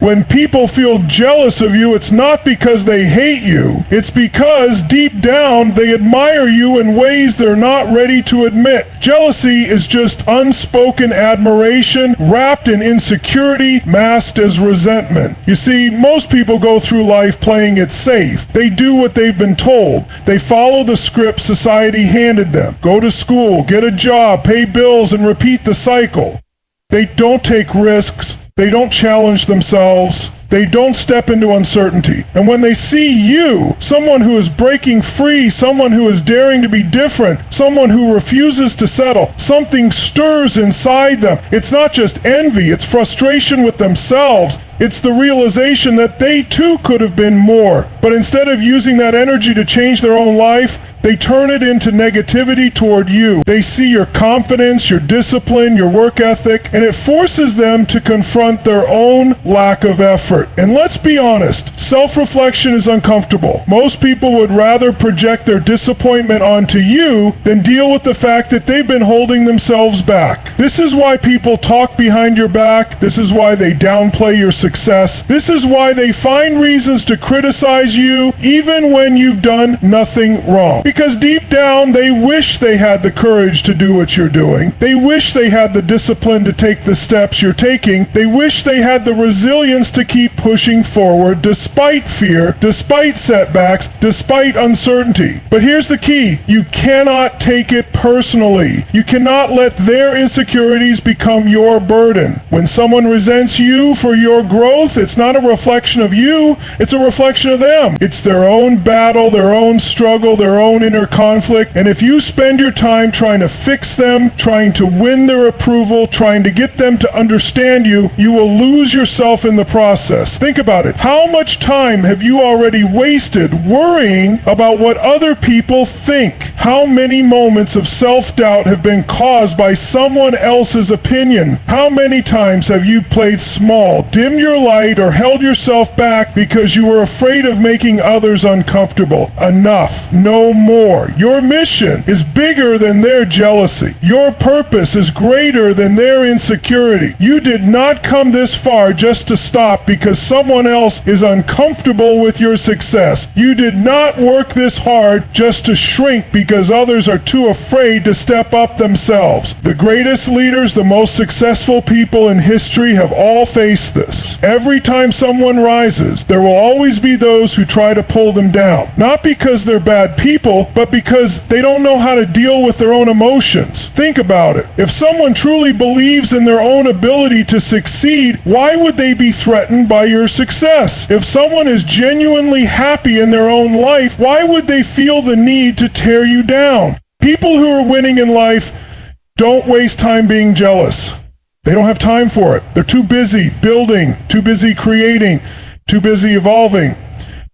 When people feel jealous of you, it's not because they hate you. It's because deep down they admire you in ways they're not ready to admit. Jealousy is just unspoken admiration wrapped in insecurity, masked as resentment. You see, most people go through life playing it safe. They do what they've been told. They follow the script society handed them. Go to school, get a job, pay bills, and repeat the cycle. They don't take risks. They don't challenge themselves. They don't step into uncertainty. And when they see you, someone who is breaking free, someone who is daring to be different, someone who refuses to settle, something stirs inside them. It's not just envy, it's frustration with themselves. It's the realization that they too could have been more. But instead of using that energy to change their own life, they turn it into negativity toward you. They see your confidence, your discipline, your work ethic, and it forces them to confront their own lack of effort. And let's be honest, self-reflection is uncomfortable. Most people would rather project their disappointment onto you than deal with the fact that they've been holding themselves back. This is why people talk behind your back. This is why they downplay your success. This is why they find reasons to criticize you even when you've done nothing wrong. Because deep down, they wish they had the courage to do what you're doing. They wish they had the discipline to take the steps you're taking. They wish they had the resilience to keep pushing forward despite fear, despite setbacks, despite uncertainty. But here's the key. You cannot take it personally. You cannot let their insecurities become your burden. When someone resents you for your growth, it's not a reflection of you, it's a reflection of them. It's their own battle, their own struggle, their own inner conflict. And if you spend your time trying to fix them, trying to win their approval, trying to get them to understand you, you will lose yourself in the process. Think about it. How much time have you already wasted worrying about what other people think? How many moments of self-doubt have been caused by someone else's opinion? How many times have you played small, dimmed your light, or held yourself back because you were afraid of making others uncomfortable? Enough. No more. Your mission is bigger than their jealousy. Your purpose is greater than their insecurity. You did not come this far just to stop because someone else is uncomfortable with your success. You did not work this hard just to shrink because others are too afraid to step up themselves. The greatest leaders, the most successful people in history have all faced this. Every time someone rises, there will always be those who try to pull them down. Not because they're bad people, but because they don't know how to deal with their own emotions. Think about it. If someone truly believes in their own ability to succeed, why would they be threatened by your success? If someone is genuinely happy in their own life, why would they feel the need to tear you down? People who are winning in life don't waste time being jealous. They don't have time for it. They're too busy building, too busy creating, too busy evolving.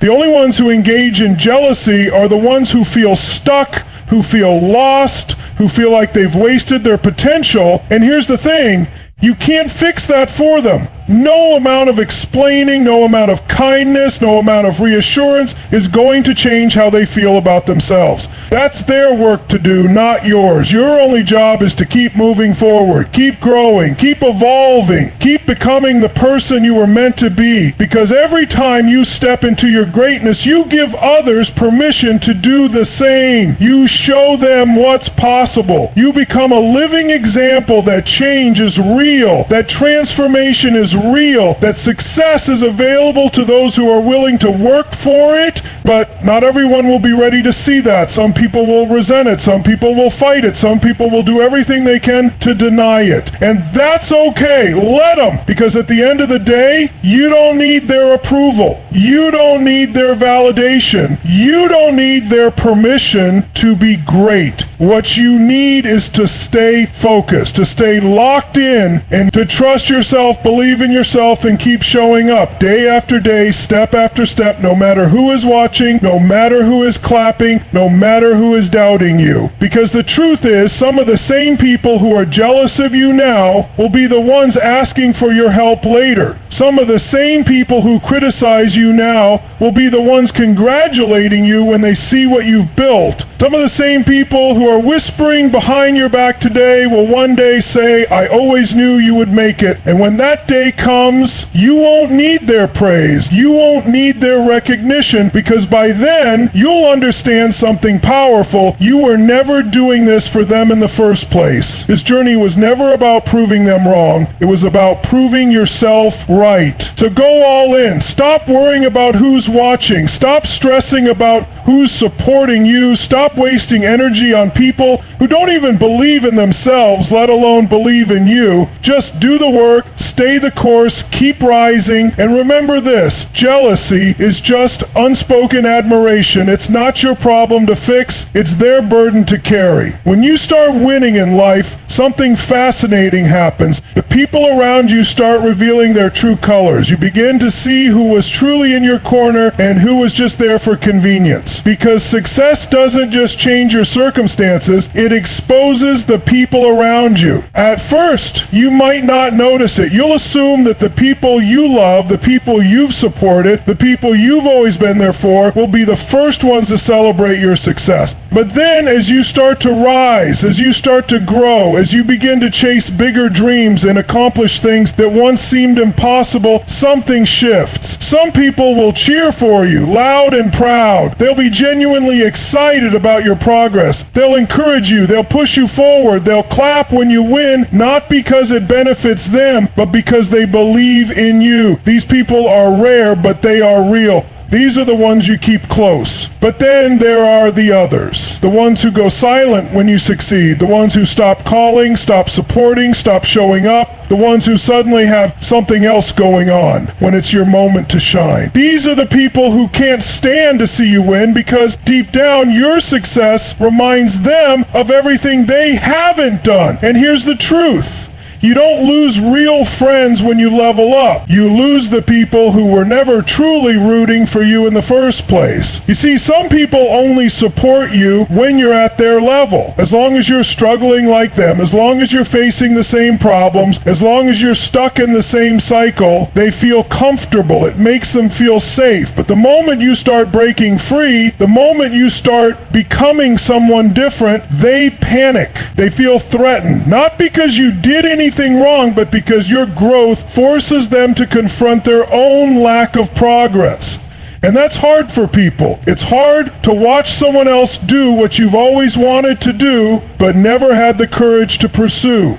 The only ones who engage in jealousy are the ones who feel stuck, who feel lost, who feel like they've wasted their potential. And here's the thing, you can't fix that for them. No amount of explaining, no amount of kindness, no amount of reassurance is going to change how they feel about themselves. That's their work to do, not yours. Your only job is to keep moving forward, keep growing, keep evolving, keep becoming the person you were meant to be. Because every time you step into your greatness, you give others permission to do the same. You show them what's possible. You become a living example that change is real, that transformation is real, that success is available to those who are willing to work for it, but not everyone will be ready to see that. Some people will resent it, some people will fight it, some people will do everything they can to deny it. And that's okay, let them, because at the end of the day, you don't need their approval. You don't need their validation. You don't need their permission to be great. What you need is to stay focused, to stay locked in, and to trust yourself, believe in yourself, and keep showing up day after day, step after step, no matter who is watching, no matter who is clapping, no matter who is doubting you. Because the truth is, some of the same people who are jealous of you now will be the ones asking for your help later. Some of the same people who criticize you now will be the ones congratulating you when they see what you've built. Some of the same people who are whispering behind your back today will one day say, I always knew you would make it. And when that day comes, you won't need their praise. You won't need their recognition, because by then you'll understand something powerful. You were never doing this for them in the first place. This journey was never about proving them wrong. It was about proving yourself right. So go all in. Stop worrying about who's watching. Stop stressing about who's supporting you. Stop wasting energy on people who don't even believe in themselves, let alone believe in you. Just do the work, stay the course, keep rising, and remember this: jealousy is just unspoken admiration. It's not your problem to fix, it's their burden to carry. When you start winning in life, something fascinating happens. The people around you start revealing their true colors. You begin to see who was truly in your corner and who was just there for convenience. Because success doesn't just change your circumstances, it exposes the people around you. At first, you might not notice it. You'll assume that the people you love, the people you've supported, the people you've always been there for, will be the first ones to celebrate your success. But then, as you start to rise, as you start to grow, as you begin to chase bigger dreams and accomplish things that once seemed impossible, something shifts. Some people will cheer for you, loud and proud. They'll be genuinely excited about your progress. They'll encourage you. They'll push you forward. They'll clap when you win, not because it benefits them, but because they believe in you. These people are rare, but they are real. These are the ones you keep close. But then there are the others. The ones who go silent when you succeed. The ones who stop calling, stop supporting, stop showing up. The ones who suddenly have something else going on when it's your moment to shine. These are the people who can't stand to see you win, because deep down your success reminds them of everything they haven't done. And here's the truth: you don't lose real friends when you level up. You lose the people who were never truly rooting for you in the first place. You see, some people only support you when you're at their level. As long as you're struggling like them, as long as you're facing the same problems, as long as you're stuck in the same cycle, they feel comfortable. It makes them feel safe. But the moment you start breaking free, the moment you start becoming someone different, they panic. They feel threatened. Not because you did anything wrong, but because your growth forces them to confront their own lack of progress. And that's hard for people. It's hard to watch someone else do what you've always wanted to do, but never had the courage to pursue.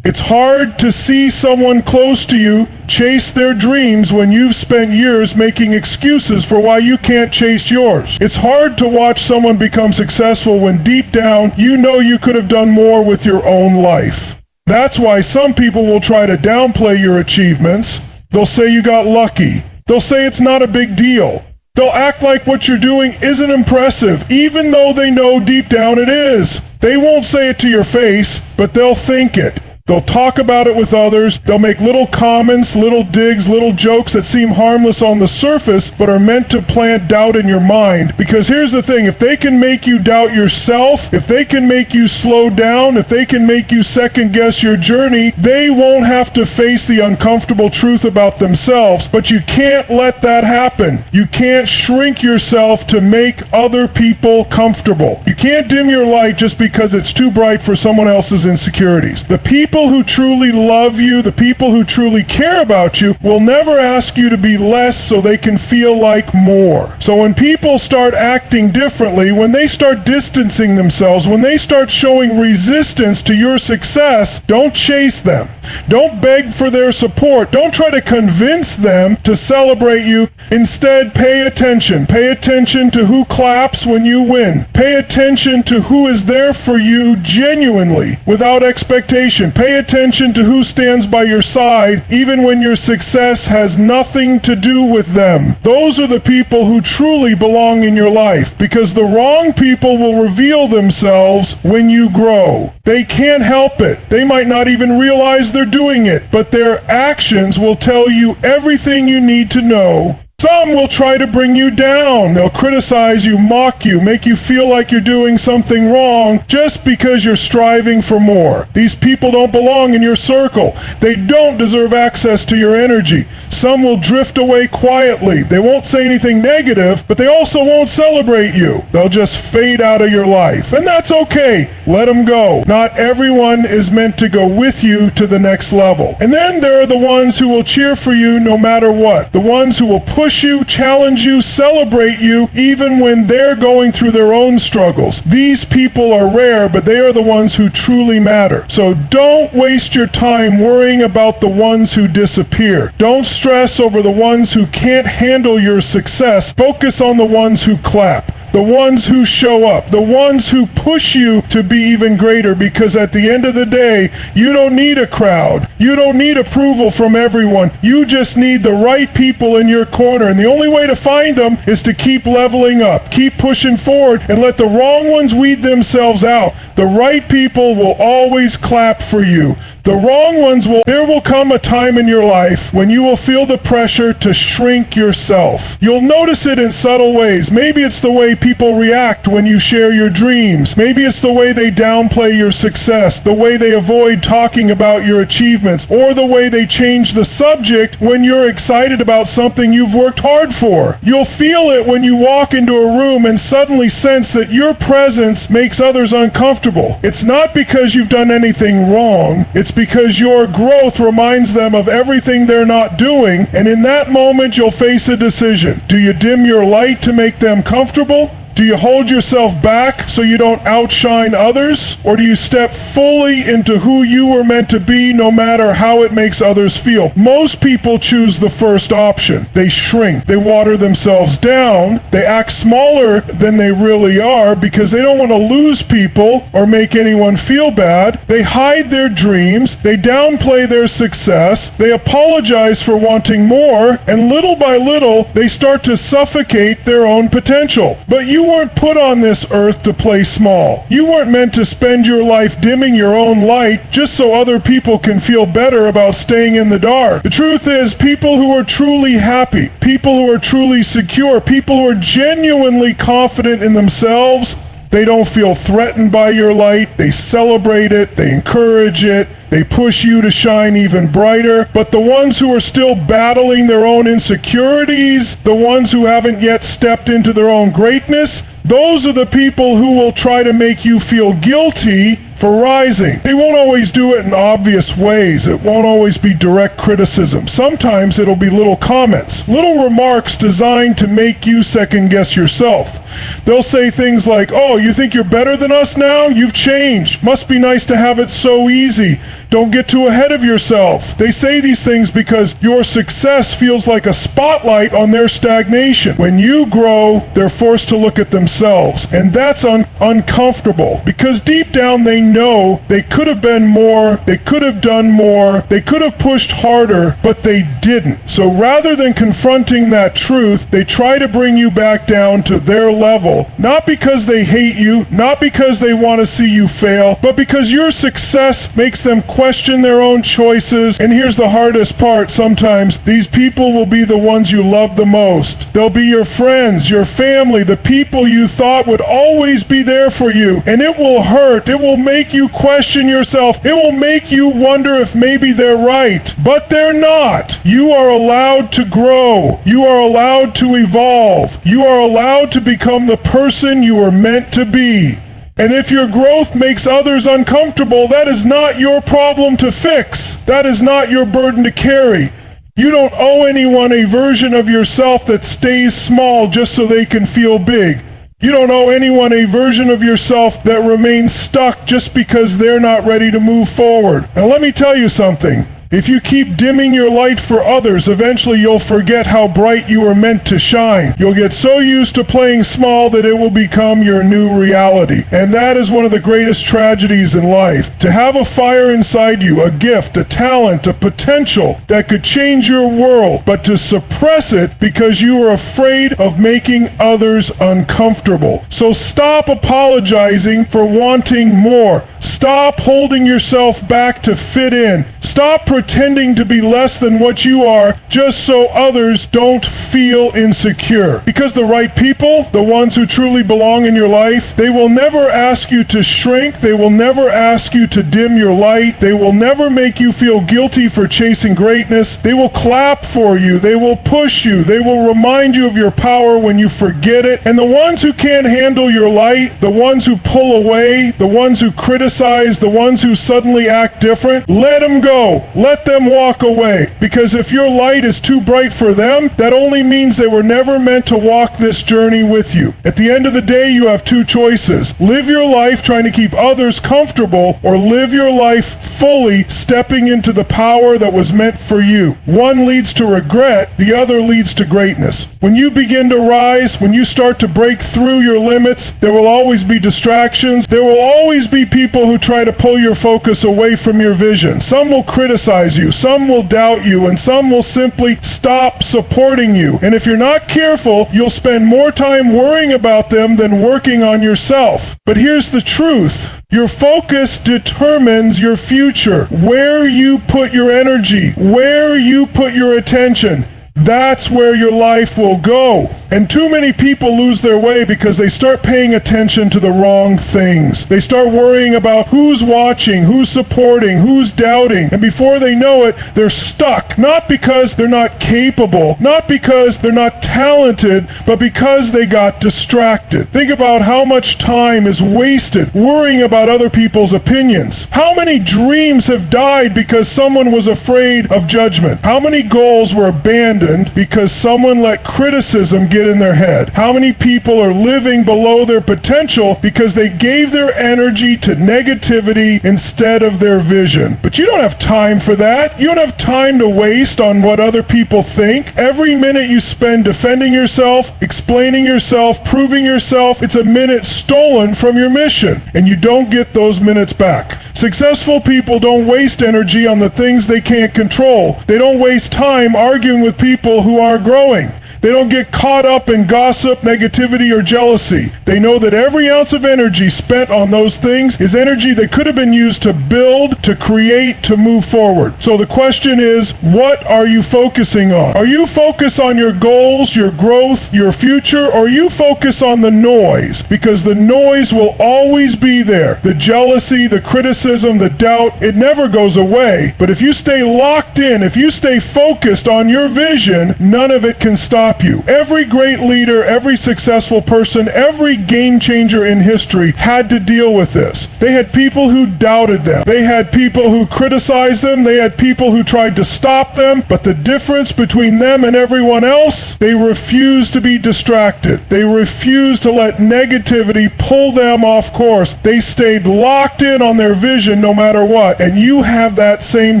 It's hard to see someone close to you chase their dreams when you've spent years making excuses for why you can't chase yours. It's hard to watch someone become successful when deep down you know you could have done more with your own life. That's why some people will try to downplay your achievements. They'll say you got lucky. They'll say it's not a big deal. They'll act like what you're doing isn't impressive, even though they know deep down it is. They won't say it to your face, but they'll think it. They'll talk about it with others. They'll make little comments, little digs, little jokes that seem harmless on the surface, but are meant to plant doubt in your mind. Because here's the thing: if they can make you doubt yourself, if they can make you slow down, if they can make you second guess your journey, they won't have to face the uncomfortable truth about themselves. But you can't let that happen. You can't shrink yourself to make other people comfortable. You can't dim your light just because it's too bright for someone else's insecurities. The people who truly love you, the people who truly care about you, will never ask you to be less so they can feel like more. So when people start acting differently, when they start distancing themselves, when they start showing resistance to your success, don't chase them. Don't beg for their support. Don't try to convince them to celebrate you. Instead, pay attention. Pay attention to who claps when you win. Pay attention to who is there for you genuinely, without expectation. Pay attention to who stands by your side, even when your success has nothing to do with them. Those are the people who truly belong in your life, because the wrong people will reveal themselves when you grow. They can't help it. They might not even realize they're doing it, but their actions will tell you everything you need to know. Some will try to bring you down. They'll criticize you, mock you, make you feel like you're doing something wrong just because you're striving for more. These people don't belong in your circle. They don't deserve access to your energy. Some will drift away quietly. They won't say anything negative, but they also won't celebrate you. They'll just fade out of your life. And that's okay. Let them go. Not everyone is meant to go with you to the next level. And then there are the ones who will cheer for you no matter what. The ones who will push you, challenge you, celebrate you, even when they're going through their own struggles. These people are rare, but they are the ones who truly matter. So don't waste your time worrying about the ones who disappear. Don't stress over the ones who can't handle your success. Focus on the ones who clap. The ones who show up, the ones who push you to be even greater, because at the end of the day, you don't need a crowd. You don't need approval from everyone. You just need the right people in your corner. And the only way to find them is to keep leveling up, keep pushing forward, and let the wrong ones weed themselves out. The right people will always clap for you. The wrong ones there will come a time in your life when you will feel the pressure to shrink yourself. You'll notice it in subtle ways. Maybe it's the way people react when you share your dreams. Maybe it's the way they downplay your success, the way they avoid talking about your achievements, or the way they change the subject when you're excited about something you've worked hard for. You'll feel it when you walk into a room and suddenly sense that your presence makes others uncomfortable. It's not because you've done anything wrong. It's because your growth reminds them of everything they're not doing, and in that moment you'll face a decision. Do you dim your light to make them comfortable? Do you hold yourself back so you don't outshine others? Or do you step fully into who you were meant to be, no matter how it makes others feel? Most people choose the first option. They shrink. They water themselves down. They act smaller than they really are because they don't want to lose people or make anyone feel bad. They hide their dreams. They downplay their success. They apologize for wanting more. And little by little, they start to suffocate their own potential. But you weren't put on this earth to play small. You weren't meant to spend your life dimming your own light just so other people can feel better about staying in the dark. The truth is, people who are truly happy, people who are truly secure, people who are genuinely confident in themselves, they don't feel threatened by your light. They celebrate it. They encourage it. They push you to shine even brighter. But the ones who are still battling their own insecurities, the ones who haven't yet stepped into their own greatness, those are the people who will try to make you feel guilty for rising. They won't always do it in obvious ways. It won't always be direct criticism. Sometimes it'll be little comments, little remarks designed to make you second guess yourself. They'll say things like, "Oh, you think you're better than us now? You've changed. Must be nice to have it so easy. Don't get too ahead of yourself." They say these things because your success feels like a spotlight on their stagnation. When you grow, they're forced to look at themselves, and that's uncomfortable, because deep down they know they could have been more, they could have done more, they could have pushed harder, but they didn't. So rather than confronting that truth, they try to bring you back down to their level, not because they hate you, not because they want to see you fail, but because your success makes them question their own choices. And here's the hardest part: sometimes these people will be the ones you love the most. They'll be your friends, your family, the people you thought would always be there for you. And it will hurt. It will make you question yourself. It will make you wonder if maybe they're right. But they're not. You are allowed to grow. You are allowed to evolve. You are allowed to become the person you were meant to be. And if your growth makes others uncomfortable, that is not your problem to fix. That is not your burden to carry. You don't owe anyone a version of yourself that stays small just so they can feel big. You don't owe anyone a version of yourself that remains stuck just because they're not ready to move forward. Now let me tell you something. If you keep dimming your light for others, eventually you'll forget how bright you were meant to shine. You'll get so used to playing small that it will become your new reality. And that is one of the greatest tragedies in life. To have a fire inside you, a gift, a talent, a potential that could change your world, but to suppress it because you are afraid of making others uncomfortable. So stop apologizing for wanting more. Stop holding yourself back to fit in. Stop pretending to be less than what you are just so others don't feel insecure. Because the right people, the ones who truly belong in your life, they will never ask you to shrink. They will never ask you to dim your light. They will never make you feel guilty for chasing greatness. They will clap for you. They will push you. They will remind you of your power when you forget it. And the ones who can't handle your light, the ones who pull away, the ones who criticize, the ones who suddenly act different, let them go. Let them walk away. Because if your light is too bright for them, that only means they were never meant to walk this journey with you. At the end of the day, you have two choices. Live your life trying to keep others comfortable, or live your life fully stepping into the power that was meant for you. One leads to regret, the other leads to greatness. When you begin to rise, when you start to break through your limits, there will always be distractions. There will always be people who try to pull your focus away from your vision. Some will criticize you, some will doubt you, and some will simply stop supporting you. And if you're not careful, you'll spend more time worrying about them than working on yourself. But here's the truth. Your focus determines your future. Where you put your energy, where you put your attention, that's where your life will go. And too many people lose their way because they start paying attention to the wrong things. They start worrying about who's watching, who's supporting, who's doubting. And before they know it, they're stuck. Not because they're not capable, not because they're not talented, but because they got distracted. Think about how much time is wasted worrying about other people's opinions. How many dreams have died because someone was afraid of judgment? How many goals were abandoned because someone let criticism get in their head? How many people are living below their potential because they gave their energy to negativity instead of their vision? But you don't have time for that. You don't have time to waste on what other people think. Every minute you spend defending yourself, explaining yourself, proving yourself, it's a minute stolen from your mission, and you don't get those minutes back. Successful people don't waste energy on the things they can't control. They don't waste time arguing with people who are growing. They don't get caught up in gossip, negativity, or jealousy. They know that every ounce of energy spent on those things is energy that could have been used to build, to create, to move forward. So the question is, what are you focusing on? Are you focused on your goals, your growth, your future, or you focus on the noise? Because the noise will always be there. The jealousy, the criticism, the doubt, it never goes away. But if you stay locked in, if you stay focused on your vision, none of it can stop you. Every great leader, every successful person, every game changer in history had to deal with this. They had people who doubted them. They had people who criticized them. They had people who tried to stop them. But the difference between them and everyone else, they refused to be distracted. They refused to let negativity pull them off course. They stayed locked in on their vision no matter what. And you have that same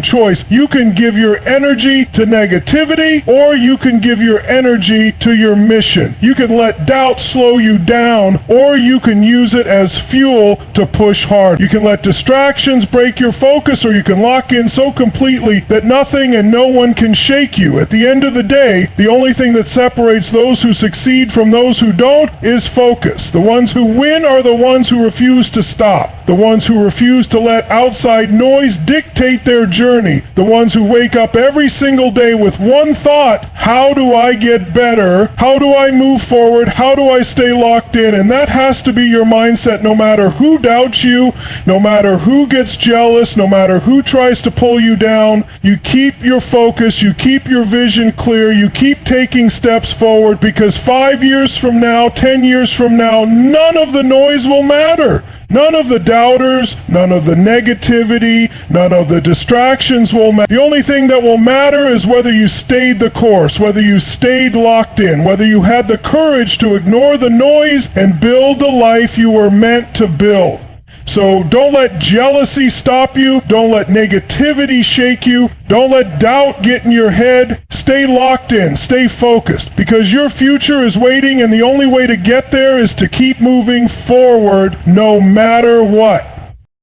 choice. You can give your energy to negativity, or you can give your energy to your mission. You can let doubt slow you down, or you can use it as fuel to push hard. You can let distractions break your focus, or you can lock in so completely that nothing and no one can shake you. At the end of the day, the only thing that separates those who succeed from those who don't is focus. The ones who win are the ones who refuse to stop. The ones who refuse to let outside noise dictate their journey. The ones who wake up every single day with one thought: how do I get better? How do I move forward? How do I stay locked in? And that has to be your mindset no matter who doubts you, no matter who gets jealous, no matter who tries to pull you down. You keep your focus, you keep your vision clear, you keep taking steps forward, because 5 years from now, 10 years from now, none of the noise will matter. None of the doubters, none of the negativity, none of the distractions will matter. The only thing that will matter is whether you stayed the course, whether you stayed locked in, whether you had the courage to ignore the noise and build the life you were meant to build. So don't let jealousy stop you. Don't let negativity shake you. Don't let doubt get in your head. Stay locked in. Stay focused, because your future is waiting, and the only way to get there is to keep moving forward no matter what.